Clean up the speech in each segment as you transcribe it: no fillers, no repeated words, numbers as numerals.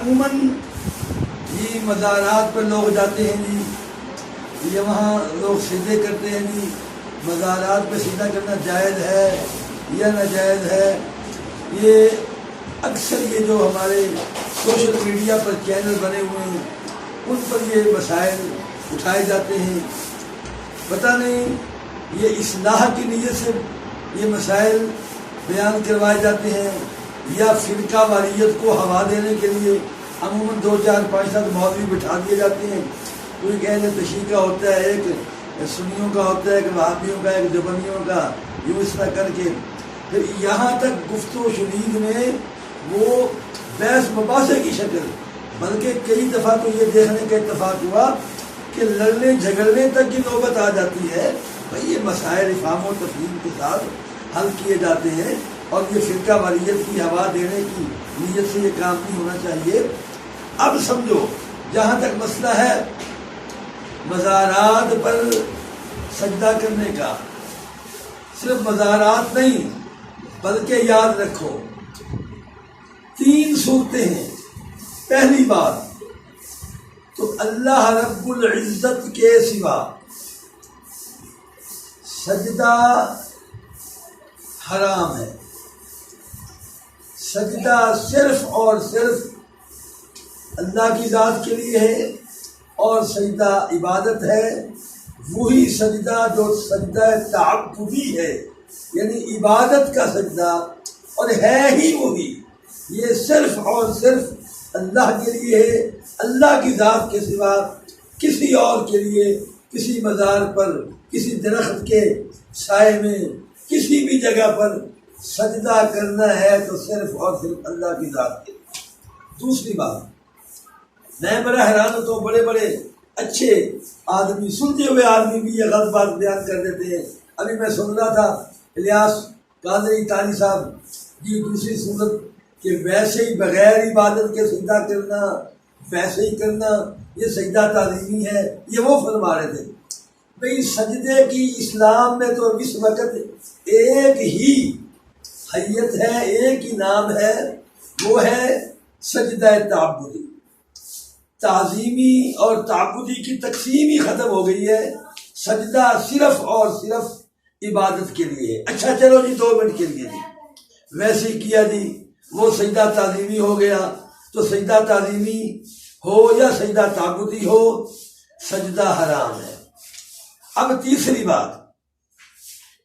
عموماً یہ مزارات پر لوگ جاتے ہیں جی، یہ وہاں لوگ سجدے کرتے ہیں جی، مزارات پہ سجدہ کرنا جائز ہے یا ناجائز ہے؟ یہ اکثر یہ جو ہمارے سوشل میڈیا پر چینل بنے ہوئے ہیں ان پر یہ مسائل اٹھائے جاتے ہیں. پتہ نہیں یہ اصلاح کی نیت سے یہ مسائل بیان کروائے جاتے ہیں یا فرقہ واریت کو ہوا دینے کے لیے عموماً 2 4 5 7 مولوی بٹھا دیے جاتے ہیں. کوئی اہل تشیع کا ہوتا ہے، ایک سنیوں کا ہوتا ہے، ایک وہابیوں کا، ایک دیوبندیوں کا، یوں اس طرح کر کے پھر یہاں تک گفت و شنید میں وہ بحث مباحثے کی شکل، بلکہ کئی دفعہ تو یہ دیکھنے کا اتفاق ہوا کہ لڑنے جھگڑنے تک کی نوبت آ جاتی ہے. بھئی یہ مسائل افہام و تفہیم کے ساتھ حل کیے جاتے ہیں اور یہ فرقہ واریت کی ہوا دینے کی نیت سے یہ کام نہیں ہونا چاہیے. اب سمجھو جہاں تک مسئلہ ہے مزارات پر سجدہ کرنے کا، صرف مزارات نہیں بلکہ یاد رکھو 3 صورتیں ہیں. پہلی بات تو اللہ رب العزت کے سوا سجدہ حرام ہے. سجدہ صرف اور صرف اللہ کی ذات کے لیے ہے، اور سجدہ عبادت ہے. وہی سجدہ جو سجدہ تعبدی ہے، یعنی عبادت کا سجدہ، اور ہے ہی وہی. یہ صرف اور صرف اللہ کے لیے ہے. اللہ کی ذات کے سوا کسی اور کے لیے کسی مزار پر، کسی درخت کے سائے میں، کسی بھی جگہ پر سجدہ کرنا ہے تو صرف اور صرف اللہ کی ذات کے. دوسری بات، میں بڑا حیران ہوتا ہوں، بڑے بڑے اچھے آدمی، سنتے ہوئے آدمی بھی یہ غلط بات بیان کر دیتے ہیں. ابھی میں سن رہا تھا الیاس قادری تانی صاحب جی دوسری صورت کہ ویسے ہی بغیر عبادت کے سجدہ کرنا، ویسے ہی کرنا یہ سجدہ تعظیمی ہے. یہ وہ فرما رہے تھے بھئی سجدے کی اسلام میں تو اس وقت ایک ہی حیت ہے، ایک ہی نام ہے، وہ ہے سجدہ تعبدی. تعظیمی اور تعبدی کی تقسیم ہی ختم ہو گئی ہے. سجدہ صرف اور صرف عبادت کے لیے. اچھا چلو جی 2 منٹ کے لیے جی ویسے ہی کیا جی، وہ سجدہ تعظیمی ہو گیا. تو سجدہ تعظیمی ہو یا سجدہ تعبدی ہو، سجدہ حرام ہے. اب تیسری بات،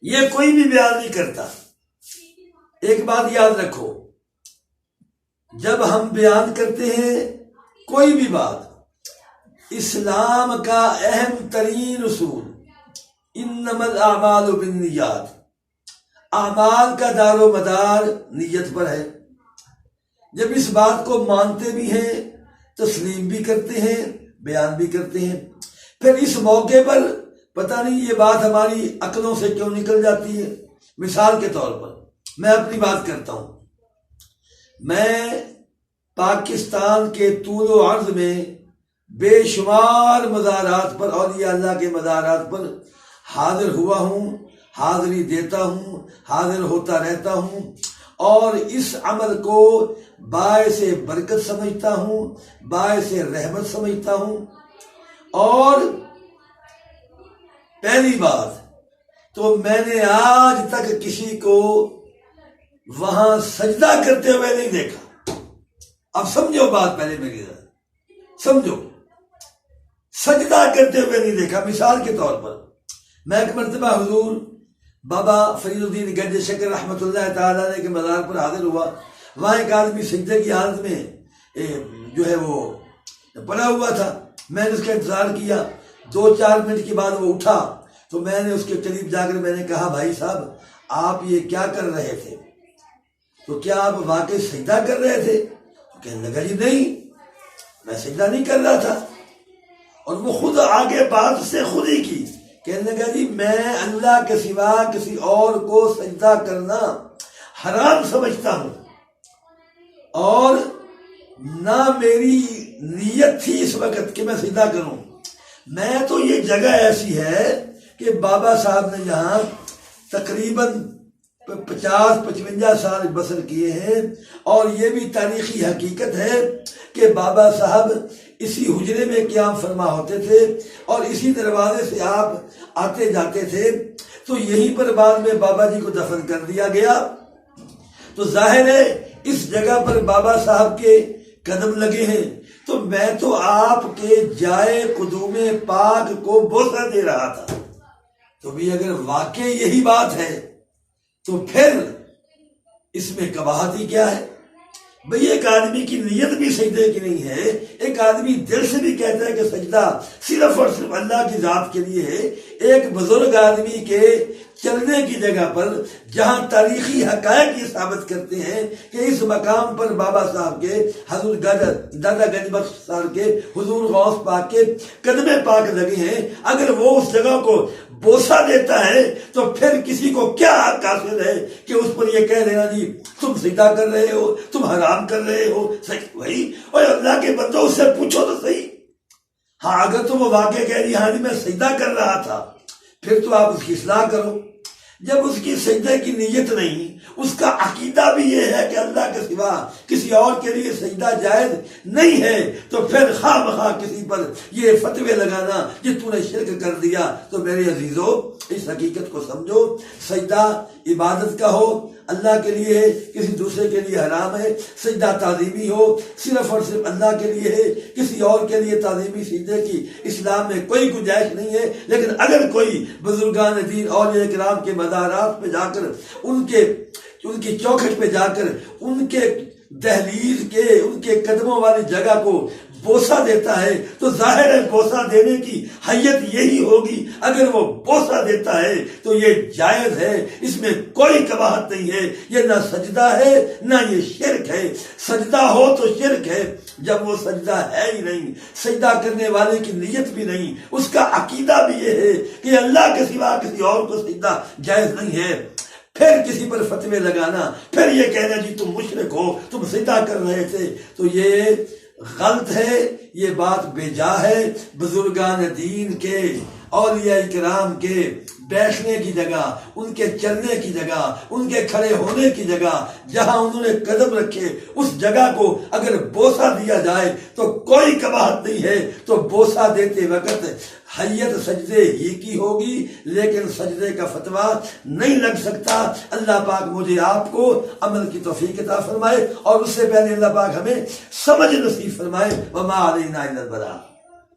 یہ کوئی بھی بیان نہیں کرتا. ایک بات یاد رکھو، جب ہم بیان کرتے ہیں کوئی بھی بات، اسلام کا اہم ترین اصول انما الاعمال بالنیات، اعمال کا دار و مدار نیت پر ہے. جب اس بات کو مانتے بھی ہیں، تسلیم بھی کرتے ہیں، بیان بھی کرتے ہیں، پھر اس موقع پر پتہ نہیں یہ بات ہماری عقلوں سے کیوں نکل جاتی ہے. مثال کے طور پر میں اپنی بات کرتا ہوں. میں پاکستان کے طول و عرض میں بے شمار مزارات پر، اولیاء اللہ کے مزارات پر حاضر ہوا ہوں، حاضری دیتا ہوں، حاضر ہوتا رہتا ہوں، اور اس عمل کو باعث برکت سمجھتا ہوں، باعث رحمت سمجھتا ہوں. اور پہلی بات تو میں نے آج تک کسی کو وہاں سجدہ کرتے ہوئے نہیں دیکھا. اب سمجھو بات، پہلے میری سمجھو، سجدہ کرتے ہوئے نہیں دیکھا. مثال کے طور پر میں ایک مرتبہ حضور بابا فرید الدین گنج شکر رحمۃ اللہ تعالیٰ علیہ کے مزار پر حاضر ہوا. وہاں ایک آدمی سجدے کی حالت میں جو ہے وہ پڑا ہوا تھا. میں نے اس کا انتظار کیا. 2 4 منٹ کے بعد وہ اٹھا تو میں نے اس کے قریب جا کر میں نے کہا بھائی صاحب آپ یہ کیا کر رہے تھے؟ تو کیا آپ واقعی سجدہ کر رہے تھے؟ تو کہنے لگا جی نہیں، میں سجدہ نہیں کر رہا تھا. اور وہ خود آگے بات سے خود ہی کی، کہنے لگا جی میں اللہ کے سوا کسی اور کو سجدہ کرنا حرام سمجھتا ہوں، اور نہ میری نیت تھی اس وقت کہ میں سجدہ کروں. میں تو یہ جگہ ایسی ہے کہ بابا صاحب نے یہاں تقریباً 50-55 سال بسر کیے ہیں، اور یہ بھی تاریخی حقیقت ہے کہ بابا صاحب اسی حجرے میں قیام فرما ہوتے تھے اور اسی دروازے سے آپ آتے جاتے تھے، تو یہیں پر بعد میں بابا جی کو دفن کر دیا گیا۔ تو ظاہر ہے اس جگہ پر بابا صاحب کے قدم لگے ہیں، تو میں تو آپ کے جائے قدوم پاک کو بوسہ دے رہا تھا۔ تو بھی اگر واقعی یہی بات ہے تو پھر اس میں قباحت ہی کیا ہے؟ بھئی ایک آدمی کی نیت بھی سجدے کی نہیں ہے، ایک آدمی دل سے بھی کہتا ہے کہ سجدہ صرف اور صرف اللہ کی ذات کے لیے ہے۔ ایک بزرگ آدمی کے چلنے کی جگہ پر جہاں تاریخی حقائق یہ ثابت کرتے ہیں کہ اس مقام پر بابا صاحب کے حضور دادا گنج بخش صاحب کے حضور غوث پاک کے قدم پاک لگے ہیں، اگر وہ اس جگہ کو بوسہ دیتا ہے تو پھر کسی کو کیا حق حاصل ہے کہ اس پر یہ کہہ دینا جی تم سجدہ کر رہے ہو، تم حرام کر رہے ہو؟ وہی اور اللہ کے بندوں اس سے پوچھو تو صحیح۔ ہاں اگر تم وہ واقع کہہ رہی ہاں جی میں سجدہ کر رہا تھا، پھر تو آپ اس کی اصلاح کرو۔ جب اس کی سجدے کی نیت نہیں، اس کا عقیدہ بھی یہ ہے کہ اللہ کے سوا کسی اور کے لیے سجدہ جائز نہیں ہے، تو پھر خواہ مخواہ کسی پر یہ فتوے لگانا کہ تو نے شرک کر دیا، تو میرے عزیزو اس حقیقت کو سمجھو، سجدہ عبادت کا ہو اللہ کے لیے ہے، کسی دوسرے کے لیے حرام ہے۔ سجدہ تعظیمی ہو صرف اور صرف اللہ کے لیے ہے، کسی اور کے لیے تعظیمی سجدے کی اسلام میں کوئی گنجائش نہیں ہے۔ لیکن اگر کوئی بزرگان دین اولیاء کرام کے مزارات پہ جا کر ان کی چوکھٹ پہ جا کر ان کے دہلیز کے ان کے قدموں والی جگہ کو بوسہ دیتا ہے تو ظاہر ہے بوسہ دینے کی حیت یہی ہوگی۔ اگر وہ بوسہ دیتا ہے تو یہ جائز ہے، اس میں کوئی قباحت نہیں ہے، یہ نہ سجدہ ہے نہ یہ شرک ہے۔ سجدہ ہو تو شرک ہے، جب وہ سجدہ ہے ہی نہیں، سجدہ کرنے والے کی نیت بھی نہیں، اس کا عقیدہ بھی یہ ہے کہ اللہ کے سوا کسی اور کو سجدہ جائز نہیں ہے، پھر کسی پر فتوے لگانا، پھر یہ کہنا جی تم مشرک ہو، تم سجدہ کر رہے تھے، تو یہ غلط ہے، یہ بات بے جا ہے۔ بزرگان دین کے اولیاء کرام کے بیٹھنے کی جگہ، ان کے چلنے کی جگہ، ان کے کھڑے ہونے کی جگہ، جہاں انہوں نے قدم رکھے اس جگہ کو اگر بوسہ دیا جائے تو کوئی قباحت نہیں ہے۔ تو بوسہ دیتے وقت حیت سجدے ہی کی ہوگی، لیکن سجدے کا فتویٰ نہیں لگ سکتا۔ اللہ پاک مجھے آپ کو عمل کی توفیق عطا فرمائے، اور اس سے پہلے اللہ پاک ہمیں سمجھ نصیب فرمائے۔ وما علینا الا البلاغ۔